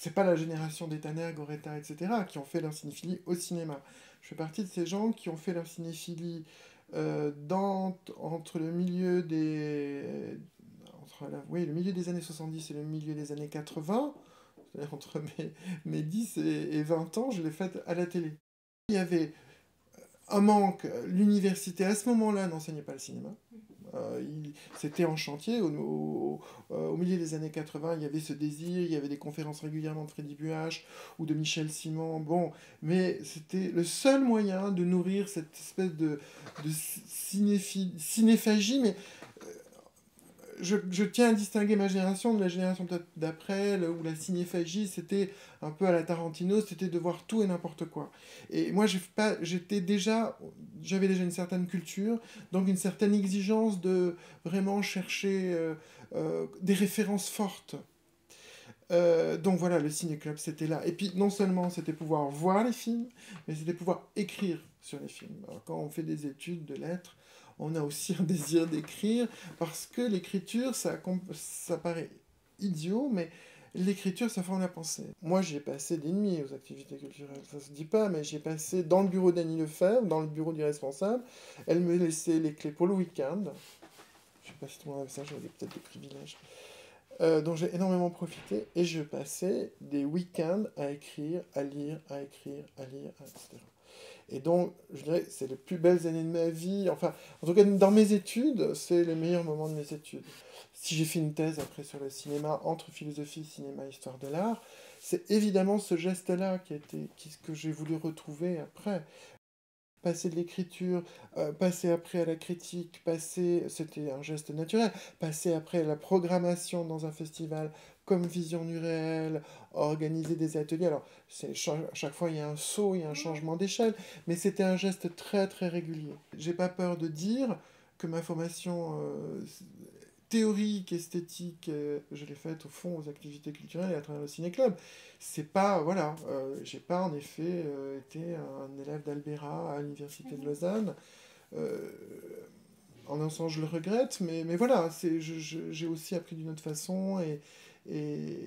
c'est pas la génération des Tanner, Goretta, etc., qui ont fait leur cinéphilie au cinéma. Je fais partie de ces gens qui ont fait leur cinéphilie entre le milieu des... oui, le milieu des années 70 et le milieu des années 80, c'est-à-dire entre mes 10 et 20 ans, je l'ai faite à la télé. Il y avait un manque, l'université à ce moment-là n'enseignait pas le cinéma. C'était en chantier. Au milieu des années 80, il y avait ce désir, il y avait des conférences régulièrement de Freddy Buach ou de Michel Simon. Bon, mais c'était le seul moyen de nourrir cette espèce de cinéphagie. Mais je tiens à distinguer ma génération de la génération peut-être d'après, où la cinéphagie, c'était un peu à la Tarantino, c'était de voir tout et n'importe quoi. Et moi, j'avais déjà une certaine culture, donc une certaine exigence de vraiment chercher des références fortes. Donc voilà, le ciné-club, c'était là. Et puis, non seulement c'était pouvoir voir les films, mais c'était pouvoir écrire sur les films. Alors, quand on fait des études de lettres, on a aussi un désir d'écrire, parce que l'écriture, ça paraît idiot, mais l'écriture, ça forme la pensée. Moi, j'ai passé des nuits aux activités culturelles, ça se dit pas, mais j'ai passé dans le bureau d'Annie Lefebvre, dans le bureau du responsable. Elle me laissait les clés pour le week-end. Je sais pas si tout le monde avait ça, j'avais peut-être des privilèges. Dont j'ai énormément profité, et je passais des week-ends à écrire, à lire, à écrire, à lire, etc. Et donc, je dirais, c'est les plus belles années de ma vie. Enfin, en tout cas, dans mes études, c'est les meilleurs moments de mes études. Si j'ai fait une thèse après sur le cinéma, entre philosophie, cinéma, histoire de l'art, c'est évidemment ce geste-là que j'ai voulu retrouver après. Passer de l'écriture, passer après à la critique, c'était un geste naturel, passer après à la programmation dans un festival comme Vision du réel, organiser des ateliers. Alors, à chaque fois, il y a un saut, il y a un changement d'échelle, mais c'était un geste très très régulier. J'ai pas peur de dire que ma formation théorique, esthétique, je l'ai faite au fond aux activités culturelles et à travers le ciné-club. C'est pas, voilà, j'ai pas en effet été un élève d'Albera à l'université de Lausanne. Euh, En un sens, je le regrette, mais voilà, j'ai aussi appris d'une autre façon et, et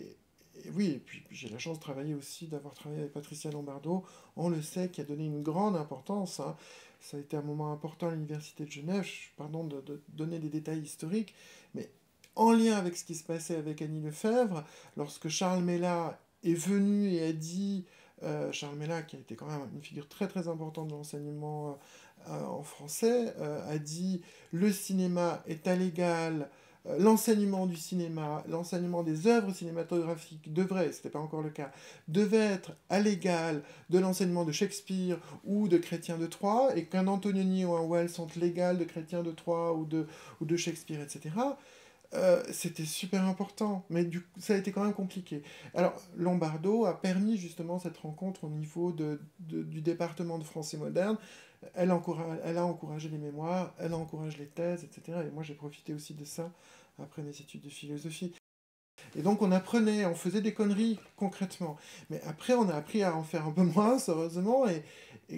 oui, et puis j'ai la chance de travailler aussi, d'avoir travaillé avec Patricia Lombardo, on le sait, qui a donné une grande importance, hein. Ça a été un moment important à l'université de Genève, pardon de donner des détails historiques, mais en lien avec ce qui se passait avec Annie Lefebvre, lorsque Charles Mella est venu et a dit, Charles Mella, qui a été quand même une figure très très importante de l'enseignement en français, a dit le cinéma est à l'égal, l'enseignement du cinéma, l'enseignement des œuvres cinématographiques c'était pas encore le cas, devait être à l'égal de l'enseignement de Shakespeare ou de Chrétien de Troyes, et qu'un Antonioni ou un Wells sont l'égal de Chrétien de Troyes ou de Shakespeare, etc. C'était super important, mais ça a été quand même compliqué. Alors, Lombardo a permis justement cette rencontre au niveau du département de français moderne. Elle a encouragé les mémoires, elle a encouragé les thèses, etc. Et moi, j'ai profité aussi de ça après mes études de philosophie. Et donc, on faisait des conneries concrètement. Mais après, on a appris à en faire un peu moins, heureusement, et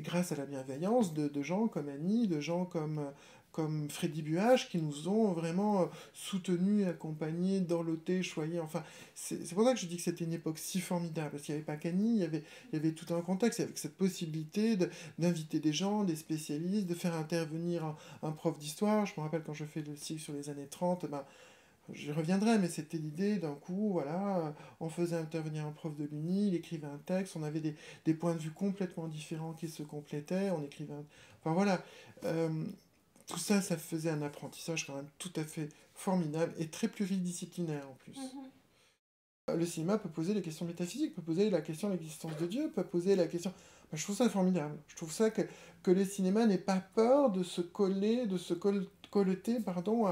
grâce à la bienveillance de gens comme Annie, de gens comme Freddy Buach, qui nous ont vraiment soutenus, accompagnés, dorlotés, choyés. Enfin, c'est pour ça que je dis que c'était une époque si formidable, parce qu'il n'y avait pas qu'Annie, il y avait tout un contexte, avec cette possibilité d'inviter des gens, des spécialistes, de faire intervenir un prof d'histoire. Je me rappelle quand je fais le cycle sur les années 30, ben, j'y reviendrai, mais c'était l'idée d'un coup, voilà, on faisait intervenir un prof de l'Uni, il écrivait un texte, on avait des points de vue complètement différents qui se complétaient, on écrivait un... Enfin voilà, euh, tout ça, ça faisait un apprentissage quand même tout à fait formidable et très pluridisciplinaire en plus. Le cinéma peut poser des questions métaphysiques, peut poser la question de l'existence de Dieu, peut poser la question... Ben, je trouve ça formidable. Je trouve ça que le cinéma n'ait pas peur de se coller, colleter, pardon,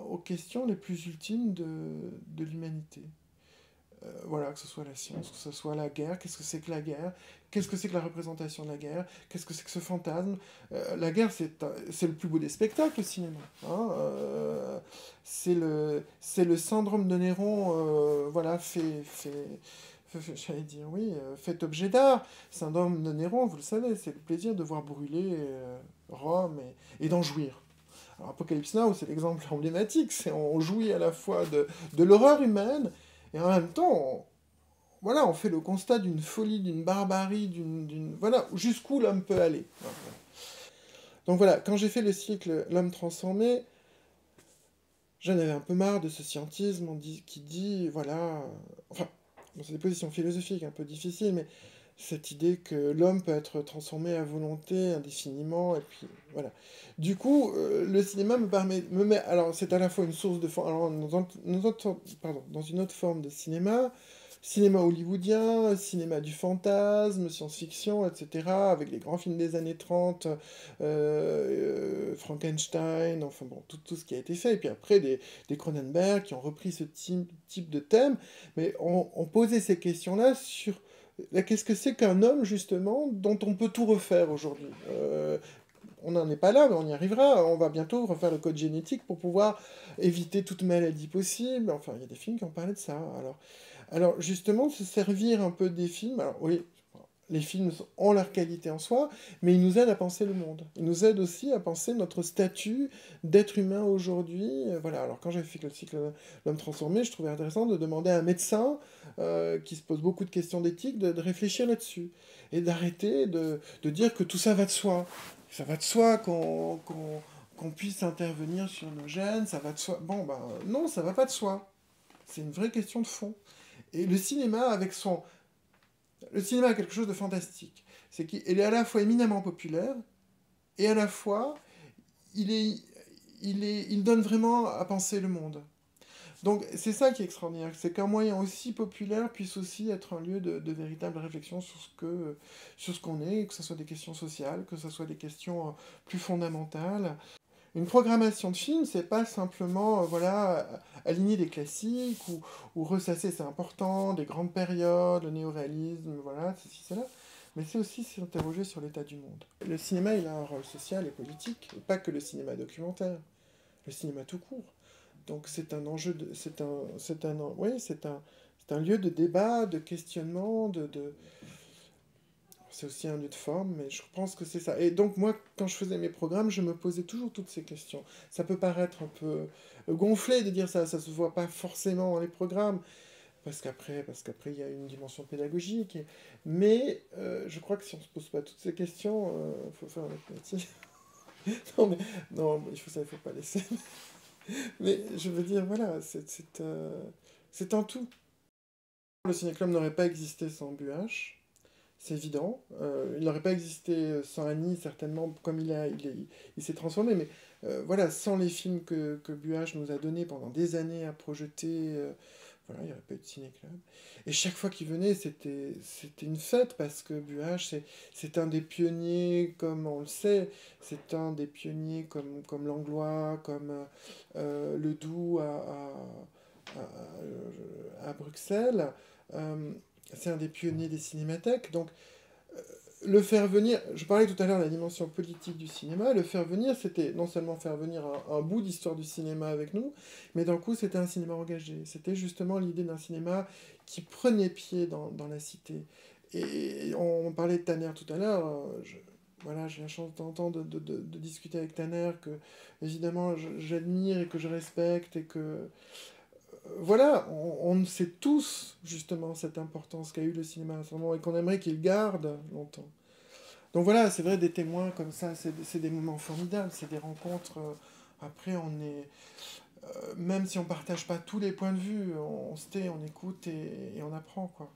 aux questions les plus ultimes de l'humanité. Voilà, que ce soit la science, que ce soit la guerre, qu'est-ce que c'est que la guerre, qu'est-ce que c'est que la représentation de la guerre, qu'est-ce que c'est que ce fantasme. La guerre, c'est le plus beau des spectacles, le cinéma. Hein, c'est le syndrome de Néron, voilà, j'allais dire, oui, fait objet d'art. Syndrome de Néron, vous le savez, c'est le plaisir de voir brûler Rome et d'en jouir. Alors, Apocalypse Now, c'est l'exemple emblématique. On jouit à la fois de l'horreur humaine et en même temps, voilà, on fait le constat d'une folie, d'une barbarie, voilà, jusqu'où l'homme peut aller. Voilà. Donc voilà, quand j'ai fait le cycle L'homme transformé, j'en avais un peu marre de ce scientisme qui dit, voilà, enfin, bon, c'est des positions philosophiques un peu difficiles, mais cette idée que l'homme peut être transformé à volonté indéfiniment, et puis voilà. Du coup, le cinéma me met, alors c'est à la fois une source de, alors, dans une autre forme de cinéma hollywoodien, cinéma du fantasme, science-fiction, etc., avec les grands films des années 30, Frankenstein, enfin bon, tout ce qui a été fait, et puis après des Cronenberg qui ont repris ce type de thème, mais on posait ces questions-là sur qu'est-ce que c'est qu'un homme, justement, dont on peut tout refaire aujourd'hui. On n'en est pas là, mais on y arrivera. On va bientôt refaire le code génétique pour pouvoir éviter toute maladie possible. Enfin, il y a des films qui ont parlé de ça. Alors justement, se servir un peu des films. Alors oui, les films ont leur qualité en soi, mais ils nous aident à penser le monde. Ils nous aident aussi à penser notre statut d'être humain aujourd'hui. Voilà, alors quand j'ai fait le cycle L'homme transformé, je trouvais intéressant de demander à un médecin qui se pose beaucoup de questions d'éthique de réfléchir là-dessus. Et d'arrêter de dire que tout ça va de soi. Ça va de soi qu'on puisse intervenir sur nos gènes, ça va de soi. Bon, ben non, ça va pas de soi. C'est une vraie question de fond. Et le cinéma, le cinéma a quelque chose de fantastique. C'est qu'il est à la fois éminemment populaire, et à la fois, il, est, il donne vraiment à penser le monde. Donc c'est ça qui est extraordinaire, c'est qu'un moyen aussi populaire puisse aussi être un lieu de véritable réflexion sur ce qu'on est, que ce soit des questions sociales, que ce soit des questions plus fondamentales. Une programmation de film, c'est pas simplement voilà, aligner des classiques ou ressasser, c'est important, des grandes périodes, le néoréalisme, voilà, ceci, cela. Mais c'est aussi s'interroger sur l'état du monde. Le cinéma, il a un rôle social et politique, et pas que le cinéma documentaire, le cinéma tout court. Donc c'est un enjeu, oui, c'est un lieu de débat, de questionnement, c'est aussi un lieu de forme, mais je pense que c'est ça. Et donc moi, quand je faisais mes programmes, je me posais toujours toutes ces questions. Ça peut paraître un peu gonflé de dire ça, ça se voit pas forcément dans les programmes, parce qu'après il y a une dimension pédagogique. Mais je crois que si on se pose pas toutes ces questions, faut faire un autre métier. non, mais non, il faut ça, il faut pas laisser. Mais je veux dire, voilà, c'est un tout. Le ciné-club n'aurait pas existé sans Buache. C'est évident. Il n'aurait pas existé sans Annie, certainement, comme il s'est transformé. Mais voilà, sans les films que Buach nous a donnés pendant des années à projeter, voilà, il n'y aurait pas eu de ciné-club. Et chaque fois qu'il venait, c'était une fête, parce que Buach, c'est un des pionniers, comme on le sait, c'est un des pionniers comme Langlois, comme Ledoux à Bruxelles. Euh, c'est un des pionniers des cinémathèques. Donc, le faire venir, je parlais tout à l'heure de la dimension politique du cinéma, le faire venir, c'était non seulement faire venir un bout d'histoire du cinéma avec nous, mais d'un coup, c'était un cinéma engagé. C'était justement l'idée d'un cinéma qui prenait pied dans la cité. Et on parlait de Tanner tout à l'heure. Voilà, j'ai la chance d'entendre, de discuter avec Tanner, que évidemment j'admire et que je respecte, et que voilà, on sait tous justement cette importance qu'a eu le cinéma à ce moment et qu'on aimerait qu'il garde longtemps. Donc voilà, c'est vrai, des témoins comme ça, c'est des moments formidables, c'est des rencontres. Après, on est. Même si on partage pas tous les points de vue, on se tait, on écoute et on apprend, quoi.